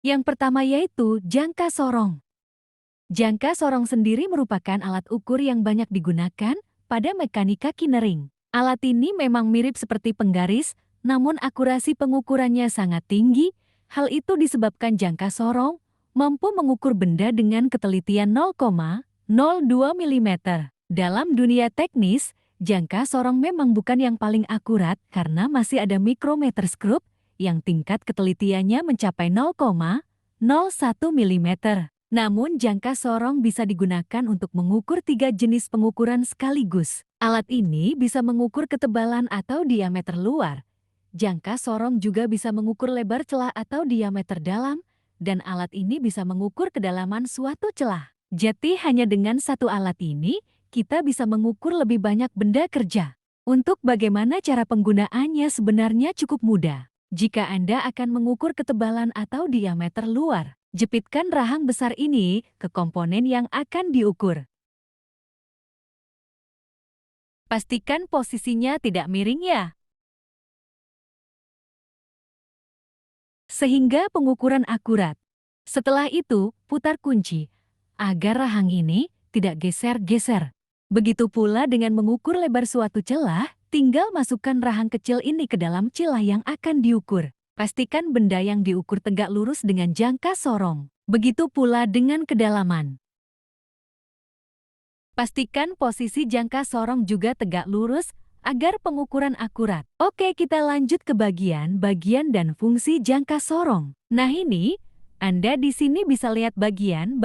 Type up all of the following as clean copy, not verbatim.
Yang pertama yaitu jangka sorong. Jangka sorong sendiri merupakan alat ukur yang banyak digunakan pada mekanika kinering. Alat ini memang mirip seperti penggaris, namun akurasi pengukurannya sangat tinggi. Hal itu disebabkan jangka sorong mampu mengukur benda dengan ketelitian 0,02 mm. Dalam dunia teknis, jangka sorong memang bukan yang paling akurat karena masih ada mikrometerskop yang tingkat ketelitiannya mencapai 0,01 mm. Namun jangka sorong bisa digunakan untuk mengukur 3 jenis pengukuran sekaligus. Alat ini bisa mengukur ketebalan atau diameter luar. Jangka sorong juga bisa mengukur lebar celah atau diameter dalam, dan alat ini bisa mengukur kedalaman suatu celah. Jadi hanya dengan satu alat ini, kita bisa mengukur lebih banyak benda kerja. Untuk bagaimana cara penggunaannya sebenarnya cukup mudah. Jika Anda akan mengukur ketebalan atau diameter luar, jepitkan rahang besar ini ke komponen yang akan diukur. Pastikan posisinya tidak miring ya, sehingga pengukuran akurat. Setelah itu, putar kunci agar rahang ini tidak geser-geser. Begitu pula dengan mengukur lebar suatu celah, tinggal masukkan rahang kecil ini ke dalam celah yang akan diukur. Pastikan benda yang diukur tegak lurus dengan jangka sorong. Begitu pula dengan kedalaman. Pastikan posisi jangka sorong juga tegak lurus agar pengukuran akurat. Oke, kita lanjut ke bagian dan fungsi jangka sorong. Nah ini, Anda di sini bisa lihat bagian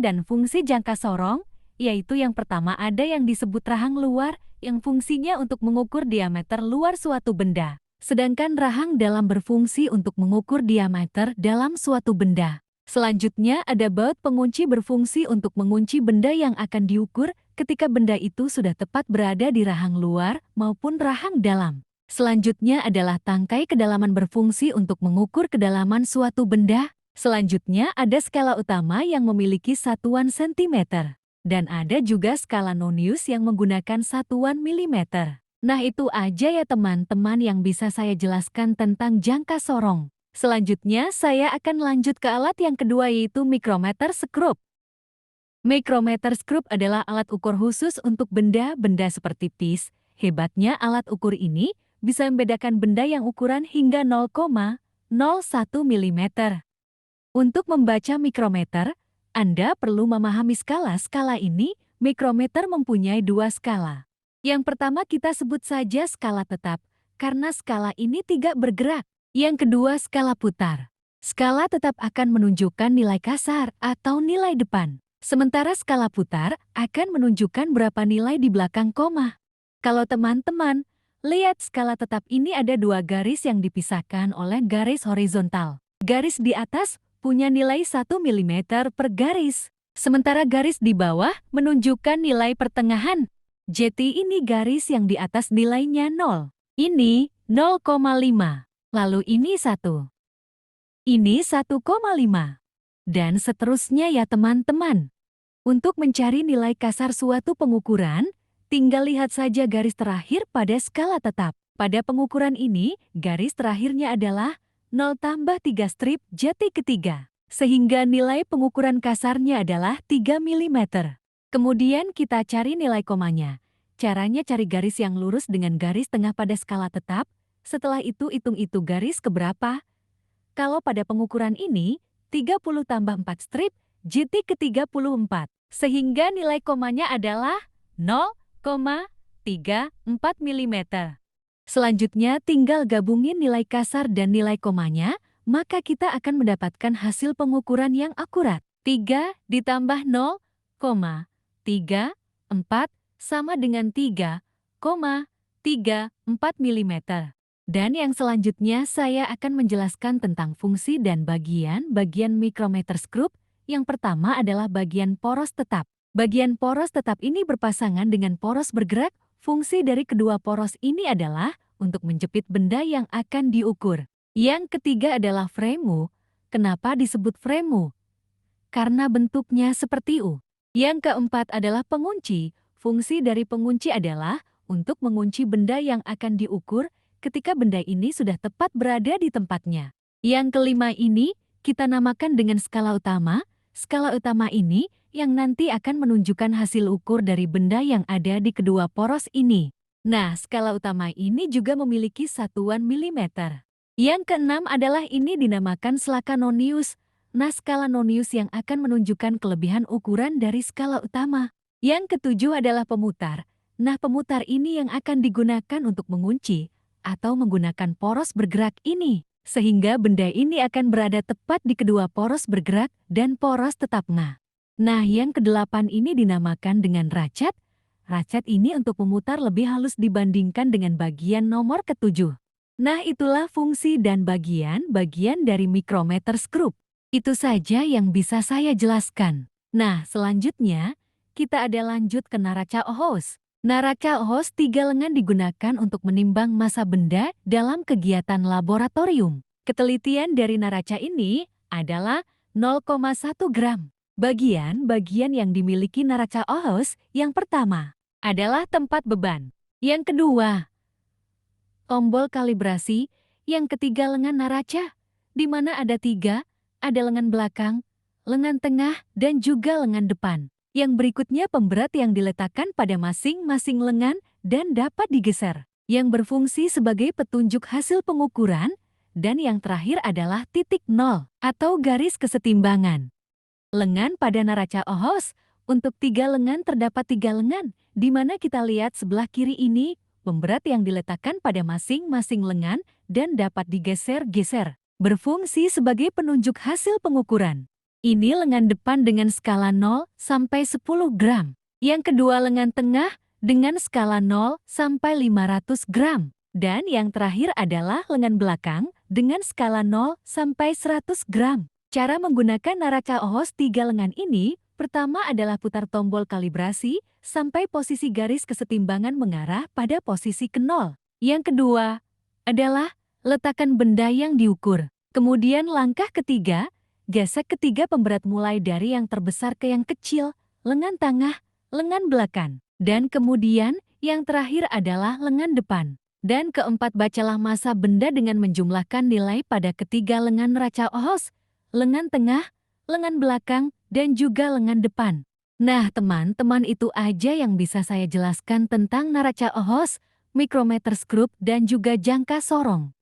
dan fungsi jangka sorong, yaitu yang pertama ada yang disebut rahang luar, yang fungsinya untuk mengukur diameter luar suatu benda. Sedangkan rahang dalam berfungsi untuk mengukur diameter dalam suatu benda. Selanjutnya ada baut pengunci berfungsi untuk mengunci benda yang akan diukur ketika benda itu sudah tepat berada di rahang luar maupun rahang dalam. Selanjutnya adalah tangkai kedalaman berfungsi untuk mengukur kedalaman suatu benda. Selanjutnya ada skala utama yang memiliki satuan sentimeter. Dan ada juga skala nonius yang menggunakan satuan milimeter. Nah itu aja ya teman-teman yang bisa saya jelaskan tentang jangka sorong. Selanjutnya saya akan lanjut ke alat yang kedua yaitu mikrometerskop. Mikrometerskop adalah alat ukur khusus untuk benda-benda seperti pis. Hebatnya alat ukur ini bisa membedakan benda yang ukuran hingga 0,01 mm. Untuk membaca mikrometer, Anda perlu memahami skala ini. Mikrometer mempunyai 2 skala. Yang pertama kita sebut saja skala tetap, karena skala ini tidak bergerak. Yang kedua skala putar. Skala tetap akan menunjukkan nilai kasar atau nilai depan. Sementara skala putar akan menunjukkan berapa nilai di belakang koma. Kalau teman-teman lihat skala tetap ini ada 2 garis yang dipisahkan oleh garis horizontal. Garis di atas punya nilai 1 mm per garis. Sementara garis di bawah menunjukkan nilai pertengahan. Jadi ini garis yang di atas nilainya 0. Ini 0,5. Lalu ini 1. Ini 1,5. Dan seterusnya ya teman-teman. Untuk mencari nilai kasar suatu pengukuran, tinggal lihat saja garis terakhir pada skala tetap. Pada pengukuran ini, garis terakhirnya adalah 0 tambah 3 strip jati ketiga. Sehingga nilai pengukuran kasarnya adalah 3 mm. Kemudian kita cari nilai komanya. Caranya cari garis yang lurus dengan garis tengah pada skala tetap. Setelah itu hitung garis keberapa. Kalau pada pengukuran ini, 30 tambah 4 strip, jati ke-34. Sehingga nilai komanya adalah 0,34 mm. Selanjutnya tinggal gabungin nilai kasar dan nilai komanya, maka kita akan mendapatkan hasil pengukuran yang akurat. 3 ditambah 0,34 sama dengan 3,34 mm. Dan yang selanjutnya saya akan menjelaskan tentang fungsi dan bagian mikrometerskop. Yang pertama adalah bagian poros tetap. Bagian poros tetap ini berpasangan dengan poros bergerak. Fungsi dari kedua poros ini adalah untuk menjepit benda yang akan diukur. Yang ketiga adalah fremu. Kenapa disebut fremu? Karena bentuknya seperti U. Yang keempat adalah pengunci. Fungsi dari pengunci adalah untuk mengunci benda yang akan diukur ketika benda ini sudah tepat berada di tempatnya. Yang kelima ini, kita namakan dengan skala utama. Skala utama ini yang nanti akan menunjukkan hasil ukur dari benda yang ada di kedua poros ini. Nah, skala utama ini juga memiliki satuan milimeter. Yang keenam adalah ini dinamakan skala nonius. Nah, skala nonius yang akan menunjukkan kelebihan ukuran dari skala utama. Yang ketujuh adalah pemutar. Nah, pemutar ini yang akan digunakan untuk mengunci atau menggunakan poros bergerak ini. Sehingga benda ini akan berada tepat di kedua poros bergerak dan poros tetap ngah. Nah, yang kedelapan ini dinamakan dengan racet. Racet ini untuk memutar lebih halus dibandingkan dengan bagian nomor ketujuh. Nah, itulah fungsi dan bagian-bagian dari micrometer skrup. Itu saja yang bisa saya jelaskan. Nah, selanjutnya, kita ada lanjut ke naraca Ohs. Naraca Ohs 3 lengan digunakan untuk menimbang massa benda dalam kegiatan laboratorium. Ketelitian dari naraca ini adalah 0,1 gram. Bagian-bagian yang dimiliki naraca Ohs yang pertama adalah tempat beban. Yang kedua, tombol kalibrasi. Yang ketiga, lengan naraca, di mana ada 3, ada lengan belakang, lengan tengah, dan juga lengan depan. Yang berikutnya pemberat yang diletakkan pada masing-masing lengan dan dapat digeser, yang berfungsi sebagai petunjuk hasil pengukuran, dan yang terakhir adalah titik nol atau garis kesetimbangan. Lengan pada naraca Ohs, untuk 3 lengan terdapat 3 lengan, di mana kita lihat sebelah kiri ini, pemberat yang diletakkan pada masing-masing lengan dan dapat digeser-geser, berfungsi sebagai penunjuk hasil pengukuran. Ini lengan depan dengan skala 0 sampai 10 gram. Yang kedua lengan tengah dengan skala 0 sampai 500 gram. Dan yang terakhir adalah lengan belakang dengan skala 0 sampai 100 gram. Cara menggunakan naraca Ohs 3 lengan ini, pertama adalah putar tombol kalibrasi sampai posisi garis kesetimbangan mengarah pada posisi ke 0. Yang kedua adalah letakkan benda yang diukur. Kemudian langkah ketiga, gesek ketiga pemberat mulai dari yang terbesar ke yang kecil, lengan tengah, lengan belakang. Dan kemudian yang terakhir adalah lengan depan. Dan keempat, bacalah massa benda dengan menjumlahkan nilai pada ketiga lengan naraca Ohs, lengan tengah, lengan belakang, dan juga lengan depan. Nah teman-teman, itu aja yang bisa saya jelaskan tentang naraca Ohs, micrometer skrup, dan juga jangka sorong.